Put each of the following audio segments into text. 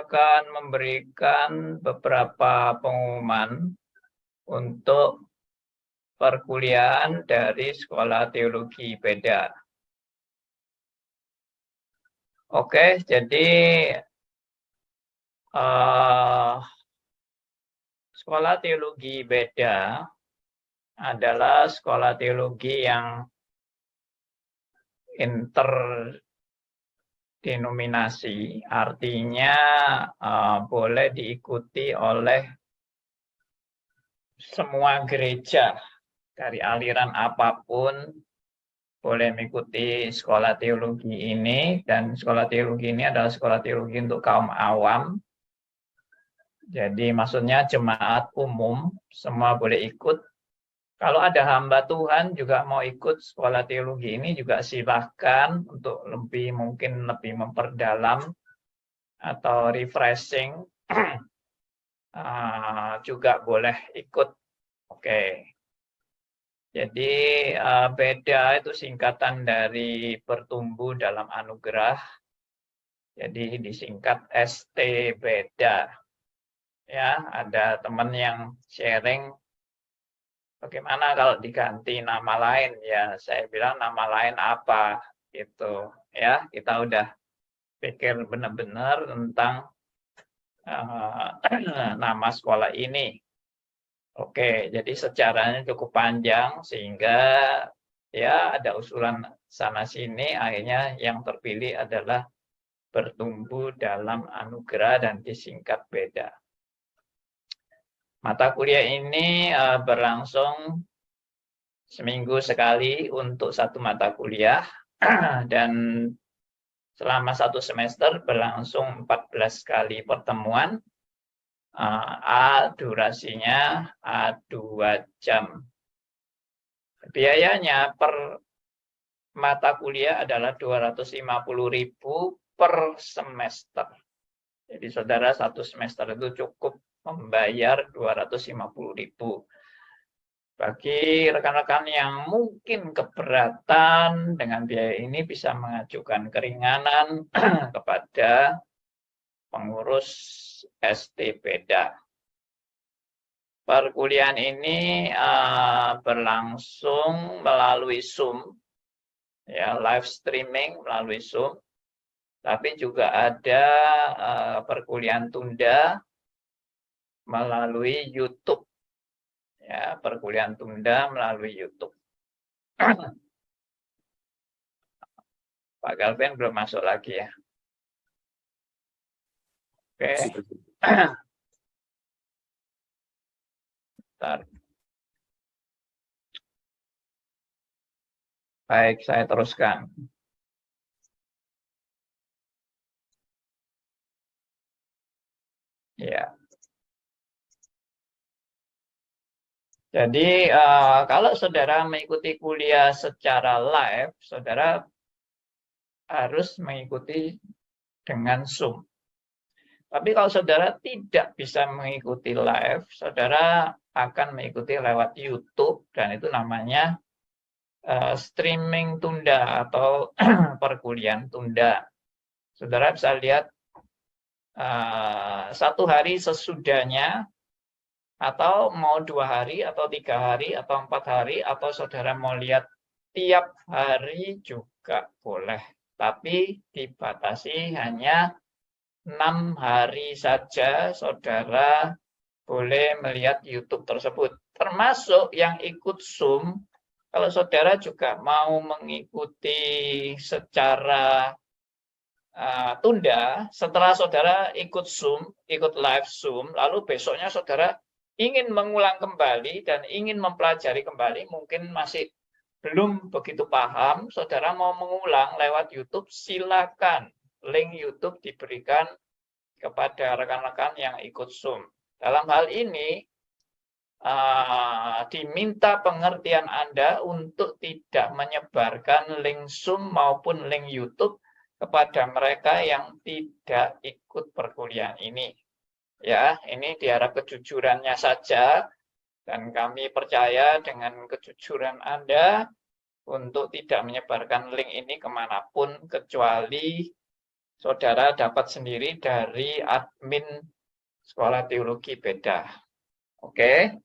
akan memberikan beberapa pengumuman untuk perkuliahan dari Sekolah Teologi Beda. Oke, jadi Sekolah Teologi Beda adalah sekolah teologi yang interdenominasi, artinya boleh diikuti oleh semua gereja dari aliran apapun, boleh mengikuti sekolah teologi ini, dan sekolah teologi ini adalah sekolah teologi untuk kaum awam. Jadi maksudnya jemaat umum, semua boleh ikut. Kalau ada hamba Tuhan juga mau ikut sekolah teologi ini juga silahkan untuk mungkin lebih memperdalam atau refreshing juga boleh ikut. Oke. Jadi beda itu singkatan dari bertumbuh dalam anugerah. Jadi disingkat ST Beda. Ya, ada teman yang sharing bagaimana kalau diganti nama lain? Ya, saya bilang nama lain apa gitu. Ya, kita udah pikir benar-benar tentang nama sekolah ini. Oke, jadi sejarahnya cukup panjang sehingga ya ada usulan sana sini, akhirnya yang terpilih adalah bertumbuh dalam anugerah dan disingkat Beda. Mata kuliah ini berlangsung seminggu sekali untuk satu mata kuliah dan selama satu semester berlangsung 14 kali pertemuan. Durasinya 2 jam. Biayanya per mata kuliah adalah 250.000 per semester. Jadi saudara satu semester itu cukup membayar 250.000. Bagi rekan-rekan yang mungkin keberatan dengan biaya ini bisa mengajukan keringanan kepada pengurus ST Beda. Perkuliahan ini berlangsung melalui Zoom, ya, live streaming melalui Zoom. Tapi juga ada perkuliahan tunda melalui YouTube. Ya, perkuliahan tunda melalui YouTube. Pak Galvin belum masuk lagi ya. Oke. Bentar. Baik, saya teruskan. Ya. Jadi kalau saudara mengikuti kuliah secara live, saudara harus mengikuti dengan Zoom. Tapi kalau saudara tidak bisa mengikuti live, saudara akan mengikuti lewat YouTube dan itu namanya streaming tunda atau perkuliahan tunda. Saudara bisa lihat satu hari sesudahnya, atau mau 2 hari, atau 3 hari, atau 4 hari, atau saudara mau lihat tiap hari juga boleh. Tapi dibatasi hanya 6 hari saja saudara boleh melihat YouTube tersebut. Termasuk yang ikut Zoom, kalau saudara juga mau mengikuti secara tunda, setelah saudara ikut Zoom, ikut live Zoom, lalu besoknya saudara ingin mengulang kembali dan ingin mempelajari kembali, mungkin masih belum begitu paham, saudara mau mengulang lewat YouTube, silakan. Link YouTube diberikan kepada rekan-rekan yang ikut Zoom. Dalam hal ini, diminta pengertian Anda untuk tidak menyebarkan link Zoom maupun link YouTube kepada mereka yang tidak ikut perkuliahan ini. Ya, ini diharap kejujurannya saja, dan kami percaya dengan kejujuran Anda untuk tidak menyebarkan link ini kemanapun, kecuali saudara dapat sendiri dari admin Sekolah Teologi Beda. Oke.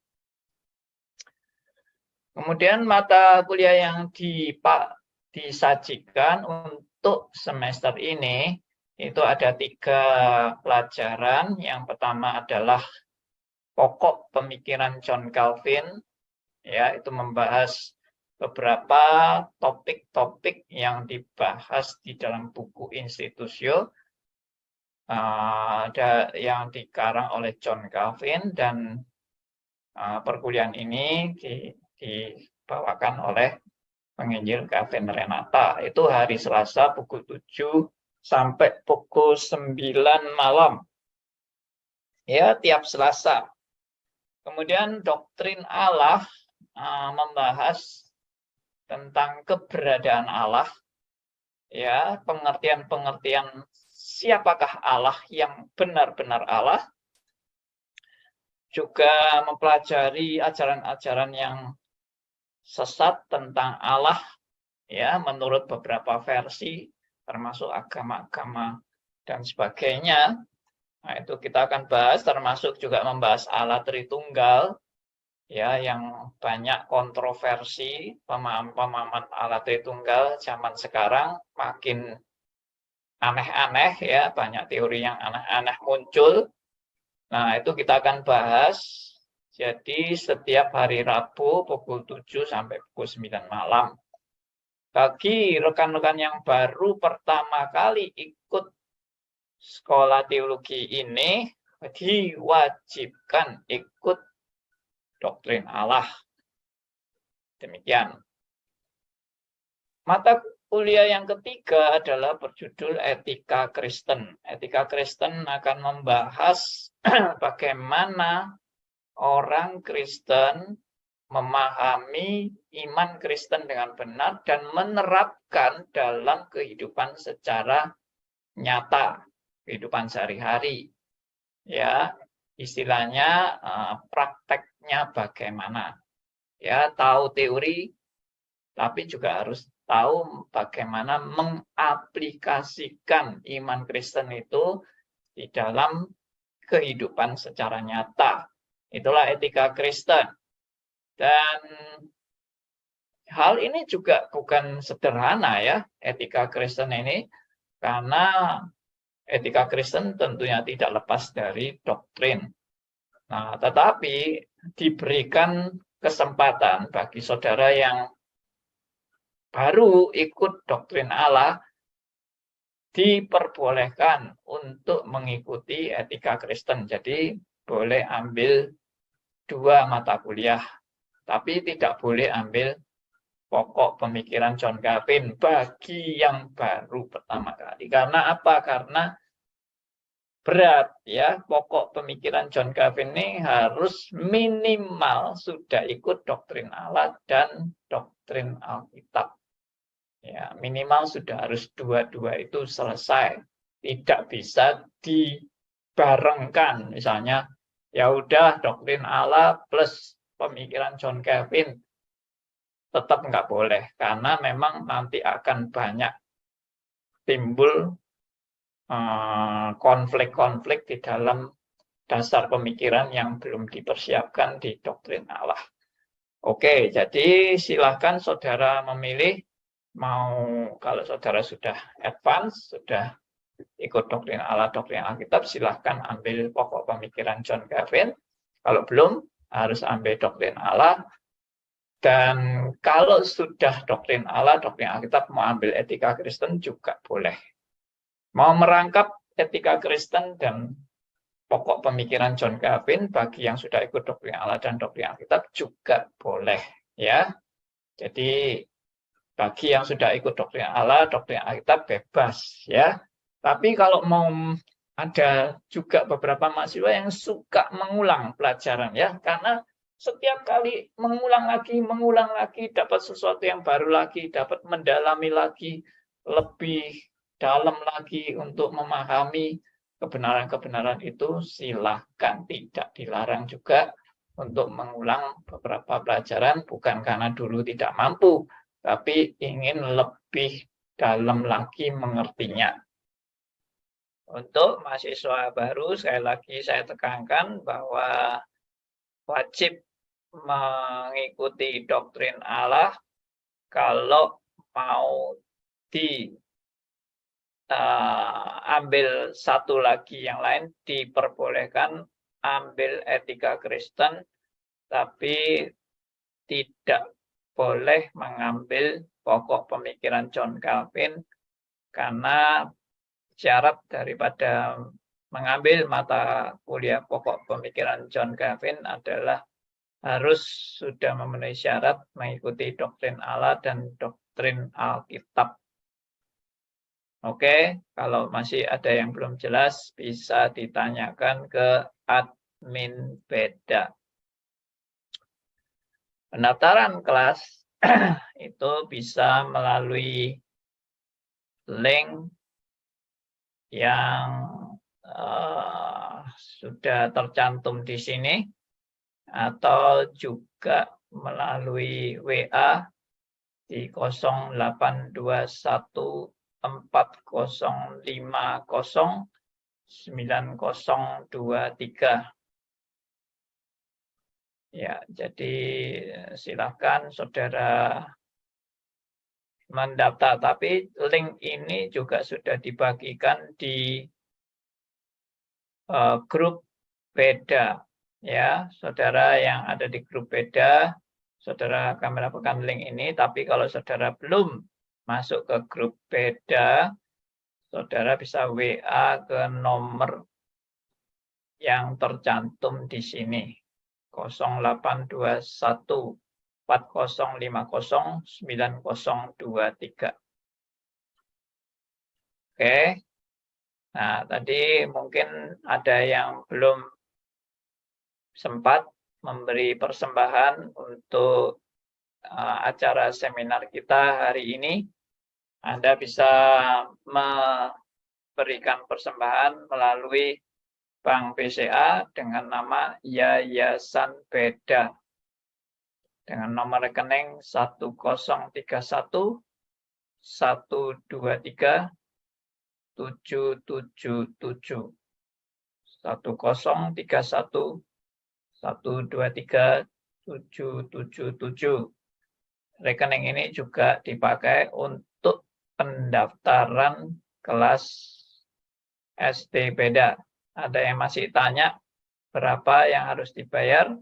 Kemudian mata kuliah yang disajikan untuk semester ini itu ada 3 pelajaran. Yang pertama adalah pokok pemikiran John Calvin, ya, itu membahas beberapa topik-topik yang dibahas di dalam buku Institutio yang dikarang oleh John Calvin, dan perkuliahan ini dibawakan oleh penginjil Calvin Renata. Itu hari Selasa pukul 7 sampai pukul 9 malam. Ya, tiap Selasa. Kemudian doktrin Allah membahas tentang keberadaan Allah, ya, pengertian-pengertian siapakah Allah yang benar-benar Allah, juga mempelajari ajaran-ajaran yang sesat tentang Allah, ya, menurut beberapa versi, termasuk agama-agama dan sebagainya. Nah, itu kita akan bahas, termasuk juga membahas Allah Tritunggal, ya, yang banyak kontroversi. Pemahaman Allah Tritunggal zaman sekarang makin aneh-aneh, ya, banyak teori yang aneh-aneh muncul. Nah, itu kita akan bahas. Jadi setiap hari Rabu pukul 7 sampai pukul 9 malam. Bagi rekan-rekan yang baru pertama kali ikut sekolah teologi ini, diwajibkan ikut doktrin Allah. Demikian. Mata kuliah yang ketiga adalah berjudul Etika Kristen. Etika Kristen akan membahas bagaimana orang Kristen memahami iman Kristen dengan benar dan menerapkan dalam kehidupan secara nyata, kehidupan sehari-hari. Ya, istilahnya prakteknya bagaimana. Ya, tahu teori, tapi juga harus tahu bagaimana mengaplikasikan iman Kristen itu di dalam kehidupan secara nyata. Itulah etika Kristen. Dan hal ini juga bukan sederhana, ya, etika Kristen ini, karena etika Kristen tentunya tidak lepas dari doktrin. Nah, tetapi diberikan kesempatan bagi saudara yang baru ikut doktrin Allah, diperbolehkan untuk mengikuti etika Kristen. Jadi boleh ambil 2 mata kuliah, tapi tidak boleh ambil pokok pemikiran John Calvin bagi yang baru pertama kali. Karena apa? Karena berat, ya. Pokok pemikiran John Calvin ini harus minimal sudah ikut doktrin Allah dan doktrin Alkitab. Ya, minimal sudah harus 2-2 itu selesai. Tidak bisa dibarengkan. Misalnya, ya udah doktrin Allah plus pemikiran John Calvin, tetap nggak boleh. Karena memang nanti akan banyak timbul konflik-konflik di dalam dasar pemikiran yang belum dipersiapkan di doktrin Allah. Oke, jadi silahkan saudara memilih. Kalau saudara sudah advance, sudah ikut doktrin Allah, doktrin Alkitab, silahkan ambil pokok pemikiran John Calvin. Kalau belum, harus ambil doktrin Allah. Dan kalau sudah doktrin Allah, doktrin Alkitab, mau ambil etika Kristen juga boleh. Mau merangkap etika Kristen dan pokok pemikiran John Calvin bagi yang sudah ikut doktrin Allah dan doktrin Alkitab juga boleh, ya. Jadi bagi yang sudah ikut doktrin Allah, doktrin Alkitab bebas, ya. Tapi kalau mau ada juga beberapa mahasiswa yang suka mengulang pelajaran, ya, karena setiap kali mengulang lagi, dapat sesuatu yang baru lagi, dapat mendalami lagi, lebih dalam lagi untuk memahami kebenaran-kebenaran itu, silahkan, tidak dilarang juga untuk mengulang beberapa pelajaran, bukan karena dulu tidak mampu, tapi ingin lebih dalam lagi mengertinya. Untuk mahasiswa baru, sekali lagi saya tekankan bahwa wajib mengikuti doktrin Allah kalau mau diambil satu lagi yang lain, diperbolehkan ambil etika Kristen, tapi tidak boleh mengambil pokok pemikiran John Calvin, karena syarat daripada mengambil mata kuliah pokok pemikiran John Calvin adalah harus sudah memenuhi syarat mengikuti doktrin Allah dan doktrin Alkitab. Oke, kalau masih ada yang belum jelas bisa ditanyakan ke admin beda. Pendaftaran kelas itu bisa melalui link yang sudah tercantum di sini, atau juga melalui WA di 082140509023. Ya, jadi silakan saudara mendaftar, tapi link ini juga sudah dibagikan di grup beda, ya saudara yang ada di grup beda, saudara akan mendapatkan link ini. Tapi kalau saudara belum masuk ke grup beda, saudara bisa WA ke nomor yang tercantum di sini, 0821 4050 9023. Oke. Nah, tadi mungkin ada yang belum sempat memberi persembahan untuk acara seminar kita hari ini. Anda bisa memberikan persembahan melalui Bank BCA dengan nama Yayasan Beda, dengan nomor rekening 1031 123 777 1031 123 777. Rekening ini juga dipakai untuk pendaftaran kelas SD Beda. Ada yang masih tanya berapa yang harus dibayar?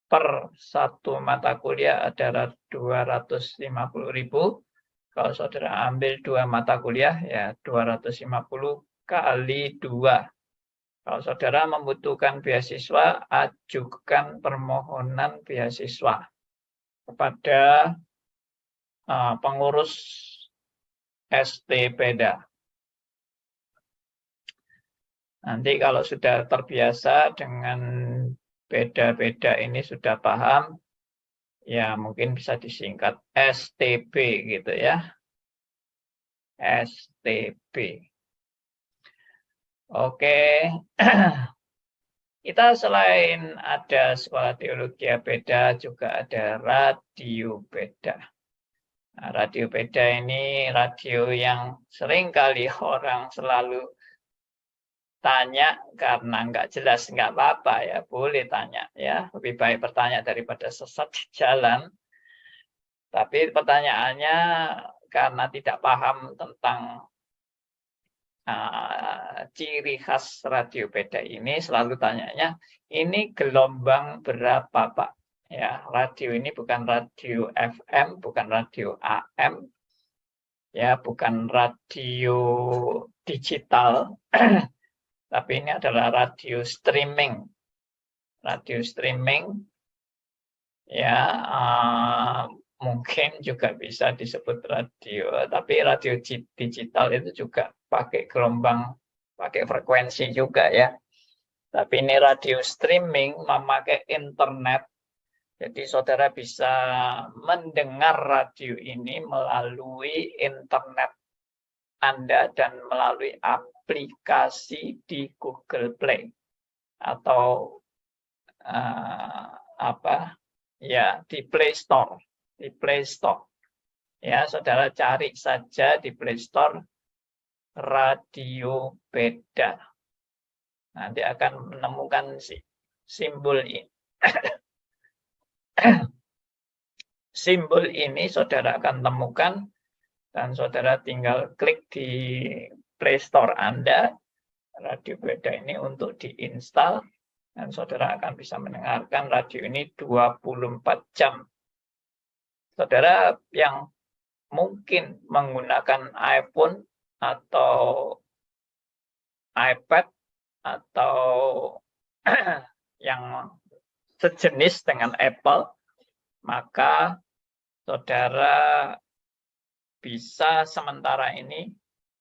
Per satu mata kuliah adalah 250.000. Kalau saudara ambil 2 mata kuliah, ya 250 kali 2. Kalau saudara membutuhkan beasiswa, ajukan permohonan beasiswa kepada pengurus SD Beda. Nanti kalau sudah terbiasa dengan beda-beda ini, sudah paham, ya mungkin bisa disingkat STB gitu ya. STB. Oke. Kita selain ada sekolah teologi beda, juga ada radio beda. Nah, radio beda ini radio yang sering kali orang selalu tanya karena nggak jelas, nggak apa-apa ya, boleh tanya ya. Lebih baik bertanya daripada sesat di jalan. Tapi pertanyaannya karena tidak paham tentang ciri khas radio beda ini, selalu tanyanya, ini gelombang berapa Pak? Ya, radio ini bukan radio FM, bukan radio AM, ya, bukan radio digital, tapi ini adalah radio streaming. Radio streaming, ya, mungkin juga bisa disebut radio, tapi radio digital itu juga pakai gelombang, pakai frekuensi juga ya. Tapi ini radio streaming memakai internet, jadi saudara bisa mendengar radio ini melalui internet Anda dan melalui aplikasi di Google Play atau ya di Play Store. Di Play Store. Ya, saudara cari saja di Play Store radio beda. Nanti akan menemukan simbol ini. Simbol ini saudara akan temukan dan saudara tinggal klik di Play Store Anda, radio beda ini untuk diinstal, dan saudara akan bisa mendengarkan radio ini 24 jam. Saudara yang mungkin menggunakan iPhone atau iPad atau yang sejenis dengan Apple, maka saudara bisa sementara ini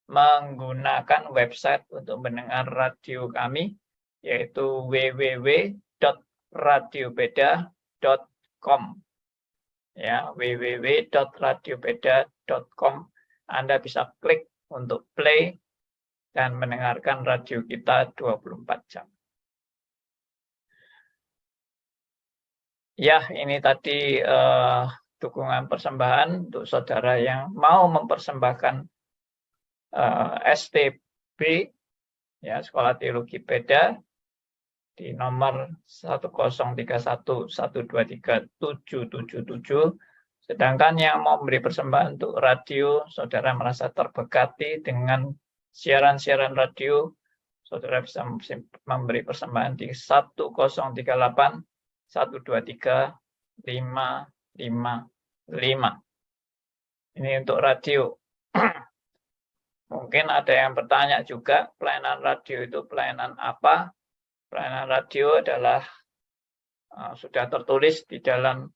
menggunakan website untuk mendengar radio kami, yaitu www.radiobeda.com. Ya, www.radiobeda.com. Anda bisa klik untuk play dan mendengarkan radio kita 24 jam. Ya, ini tadi dukungan persembahan untuk saudara yang mau mempersembahkan STB, ya, Sekolah Teologi Beda, di nomor 10311237777. Sedangkan yang mau memberi persembahan untuk radio, saudara merasa terberkati dengan siaran-siaran radio, saudara bisa memberi persembahan di 1038 123 555. Ini untuk radio. Mungkin ada yang bertanya juga, pelayanan radio itu pelayanan apa? Pelayanan radio adalah sudah tertulis di dalam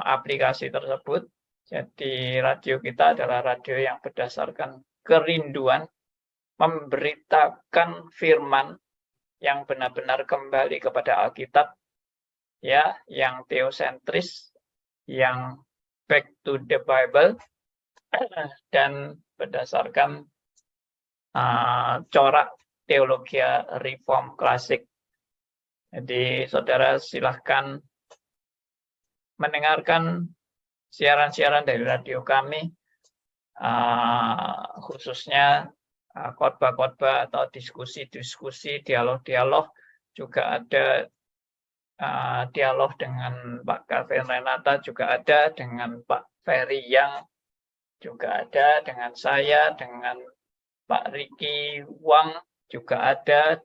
aplikasi tersebut. Jadi radio kita adalah radio yang berdasarkan kerinduan memberitakan firman yang benar-benar kembali kepada Alkitab, ya, yang teosentris, yang back to the Bible, dan berdasarkan corak teologi reform klasik. Jadi saudara silahkan mendengarkan siaran-siaran dari radio kami, khususnya khotbah-khotbah atau diskusi-diskusi, dialog-dialog. Juga ada dialog dengan Pak Calvin Renata, juga ada dengan Pak Ferry Yang, juga ada dengan saya, dengan Pak Ricky Wang, juga ada.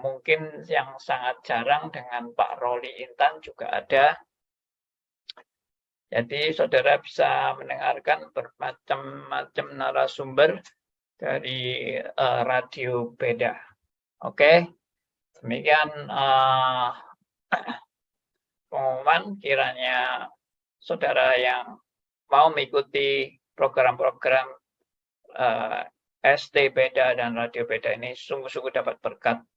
Mungkin yang sangat jarang dengan Pak Roli Intan juga ada. Jadi saudara bisa mendengarkan bermacam-macam narasumber dari radio beda. Oke, demikian pengumuman. Kiranya saudara yang mau mengikuti program-program ST Beda dan Radio Beda ini sungguh-sungguh dapat berkat